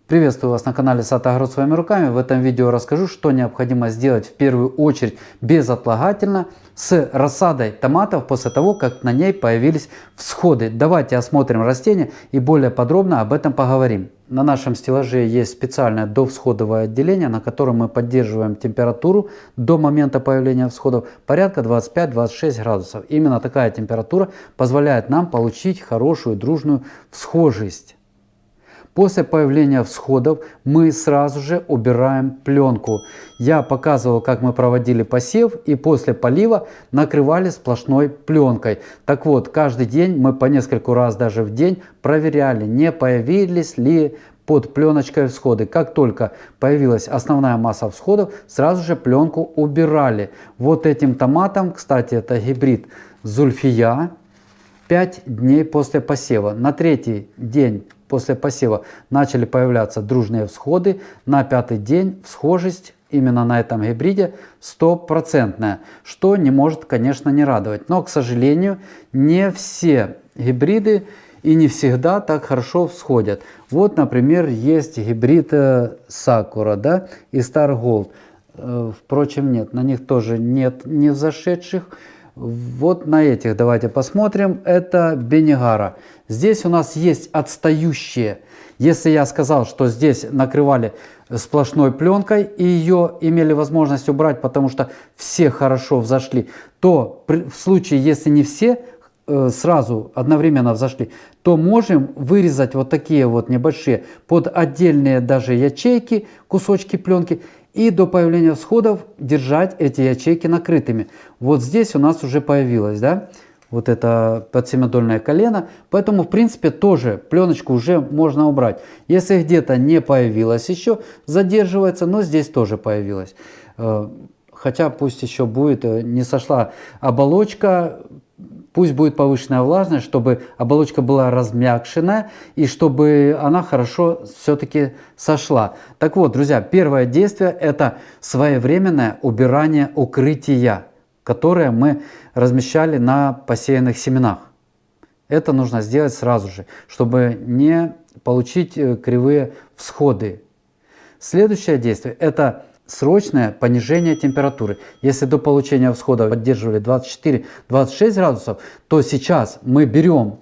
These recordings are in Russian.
Приветствую вас на канале Сад Огород своими руками. В этом видео расскажу, что необходимо сделать в первую очередь безотлагательно с рассадой томатов после того, как на ней появились всходы. Давайте осмотрим растения и более подробно об этом поговорим. На нашем стеллаже есть специальное довсходовое отделение, на котором мы поддерживаем температуру до момента появления всходов порядка 25-26 градусов. Именно такая температура позволяет нам получить хорошую дружную всхожесть. После появления всходов мы сразу же убираем пленку. Я показывал, как мы проводили посев и после полива накрывали сплошной пленкой. Так вот, каждый день мы по нескольку раз даже в день проверяли, не появились ли под пленочкой всходы. Как только появилась основная масса всходов, сразу же пленку убирали. Вот этим томатом, кстати, это гибрид Зульфия, 5 дней после посева. На третий день после посева начали появляться дружные всходы. На 5-й день всхожесть именно на этом гибриде 100%, что не может, конечно, не радовать. Но, к сожалению, не все гибриды и не всегда так хорошо всходят. Вот, например, есть гибрид Sakura, да, и Star Gold. Впрочем, нет, на них тоже нет не взошедших. Вот на этих давайте посмотрим. Это Бенигара. Здесь у нас есть отстающие. Если я сказал, что здесь накрывали сплошной пленкой и ее имели возможность убрать, потому что все хорошо взошли, то в случае, если не все сразу одновременно взошли, то можем вырезать вот такие вот небольшие под отдельные даже ячейки, кусочки пленки, и до появления всходов держать эти ячейки накрытыми. Вот здесь у нас уже появилось, да, вот это подсемидольное колено. Поэтому, в принципе, тоже пленочку уже можно убрать. Если где-то не появилось еще, задерживается, но здесь тоже появилось. Хотя пусть еще будет, не сошла оболочка, пусть будет повышенная влажность, чтобы оболочка была размягчена и чтобы она хорошо все-таки сошла. Так вот, друзья, первое действие – это своевременное убирание укрытия, которое мы размещали на посеянных семенах. Это нужно сделать сразу же, чтобы не получить кривые всходы. Следующее действие – это срочное понижение температуры. Если до получения всхода поддерживали 24-26 градусов, то сейчас мы берем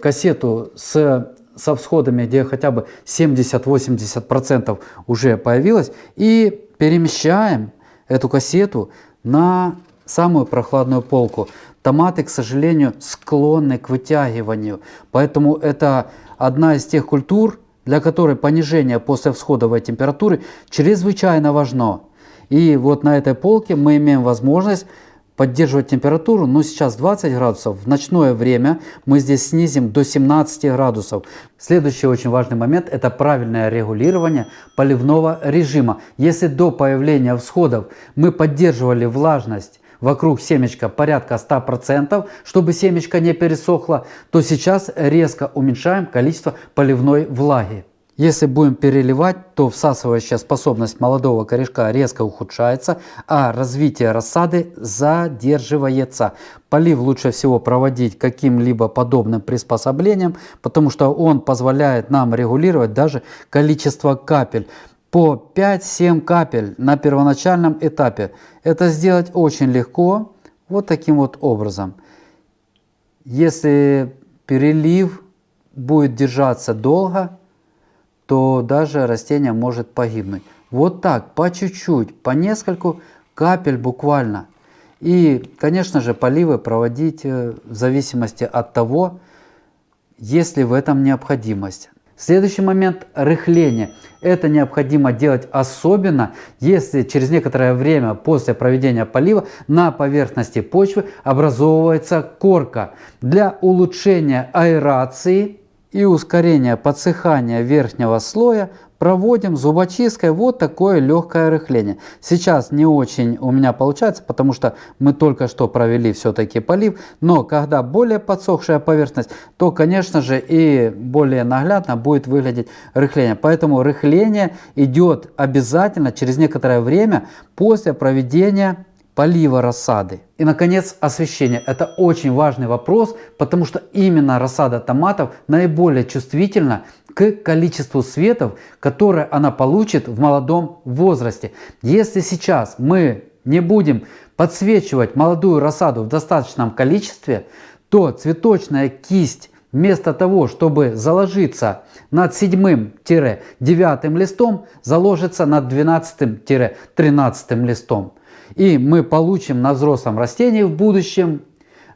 кассету со всходами, где хотя бы 70-80% уже появилось, и перемещаем эту кассету на самую прохладную полку. Томаты, к сожалению, склонны к вытягиванию, поэтому это одна из тех культур, для которой понижение после всходовой температуры чрезвычайно важно. И вот на этой полке мы имеем возможность поддерживать температуру, но сейчас 20 градусов, в ночное время мы здесь снизим до 17 градусов. Следующий очень важный момент – это правильное регулирование поливного режима. Если до появления всходов мы поддерживали влажность вокруг семечка порядка 100%, чтобы семечко не пересохло, то сейчас резко уменьшаем количество поливной влаги. Если будем переливать, то всасывающая способность молодого корешка резко ухудшается, а развитие рассады задерживается. Полив лучше всего проводить каким-либо подобным приспособлением, потому что он позволяет нам регулировать даже количество капель. По 5-7 капель на первоначальном этапе. Это сделать очень легко, вот таким вот образом. Если перелив будет держаться долго, то даже растение может погибнуть. Вот так, по чуть-чуть, по нескольку капель буквально. И, конечно же, поливы проводить в зависимости от того, есть ли в этом необходимость. Следующий момент – рыхление. Это необходимо делать особенно, если через некоторое время после проведения полива на поверхности почвы образовывается корка. Для улучшения аэрации и ускорения подсыхания верхнего слоя проводим зубочисткой вот такое легкое рыхление. Сейчас не очень у меня получается, потому что мы только что провели все-таки полив, но когда более подсохшая поверхность, то, конечно же, и более наглядно будет выглядеть рыхление. Поэтому рыхление идет обязательно через некоторое время после проведения полива рассады. И, наконец, освещение. Это очень важный вопрос, потому что именно рассада томатов наиболее чувствительна к количеству светов, которое она получит в молодом возрасте. Если сейчас мы не будем подсвечивать молодую рассаду в достаточном количестве, то цветочная кисть вместо того, чтобы заложиться над 7-9 листом, заложится над 12-13 листом. И мы получим на взрослом растении в будущем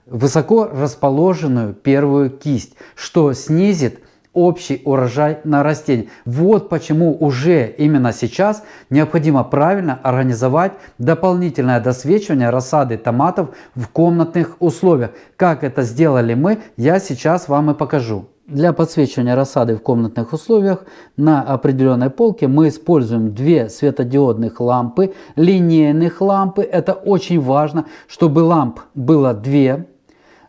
высоко расположенную первую кисть, что снизит общий урожай на растении. Вот почему уже именно сейчас необходимо правильно организовать дополнительное досвечивание рассады томатов в комнатных условиях. Как это сделали мы, я сейчас вам и покажу. Для подсвечивания рассады в комнатных условиях на определенной полке мы используем 2 светодиодных лампы, линейных лампы. Это очень важно, чтобы ламп было 2.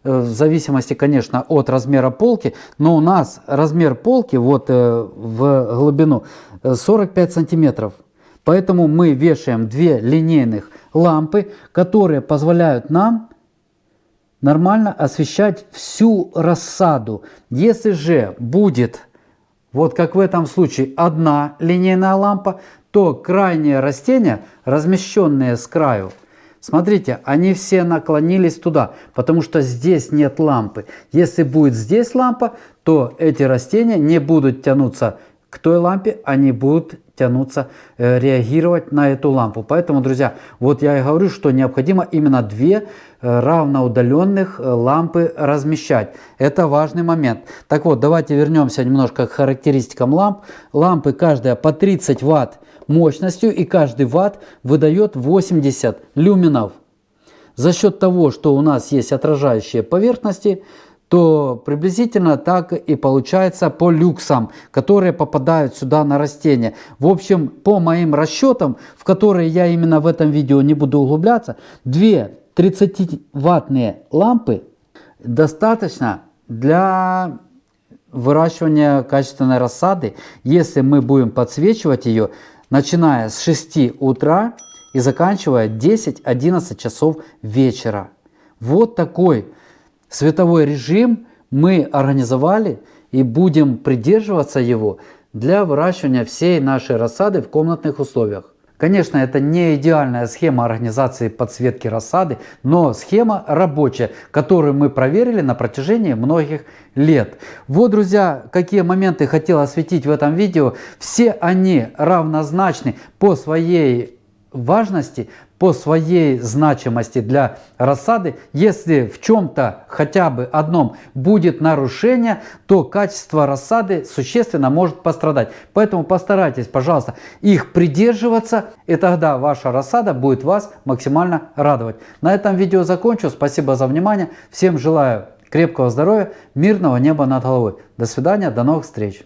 В зависимости, конечно, от размера полки, но у нас размер полки вот в глубину 45 сантиметров. Поэтому мы вешаем 2 линейных лампы, которые позволяют нам нормально освещать всю рассаду. Если же будет, вот как в этом случае, 1 линейная лампа, то крайние растения, размещенные с краю, смотрите, они все наклонились туда, потому что здесь нет лампы. Если будет здесь лампа, то эти растения не будут тянуться к той лампе, они будут тянуться, реагировать на эту лампу. Поэтому, друзья, вот я и говорю, что необходимо именно 2 равноудаленных лампы размещать. Это важный момент. Так вот, давайте вернемся немножко к характеристикам ламп. Лампы каждая по 30 Вт мощностью, и каждый ватт выдает 80 люменов. За счет того, что у нас есть отражающие поверхности, то приблизительно так и получается по люксам, которые попадают сюда на растение. В общем, по моим расчетам, в которые я именно в этом видео не буду углубляться, 2 30-ваттные лампы достаточно для выращивания качественной рассады, если мы будем подсвечивать ее, начиная с 6 утра и заканчивая 10-11 часов вечера. Вот такой световой режим мы организовали и будем придерживаться его для выращивания всей нашей рассады в комнатных условиях. Конечно, это не идеальная схема организации подсветки рассады, но схема рабочая, которую мы проверили на протяжении многих лет. Вот, друзья, какие моменты хотел осветить в этом видео. Все они равнозначны по своей важности, по своей значимости для рассады. Если в чем-то, хотя бы одном, будет нарушение, то качество рассады существенно может пострадать. Поэтому постарайтесь, пожалуйста, их придерживаться, и тогда ваша рассада будет вас максимально радовать. На этом видео закончу. Спасибо за внимание. Всем желаю крепкого здоровья, мирного неба над головой. До свидания, до новых встреч.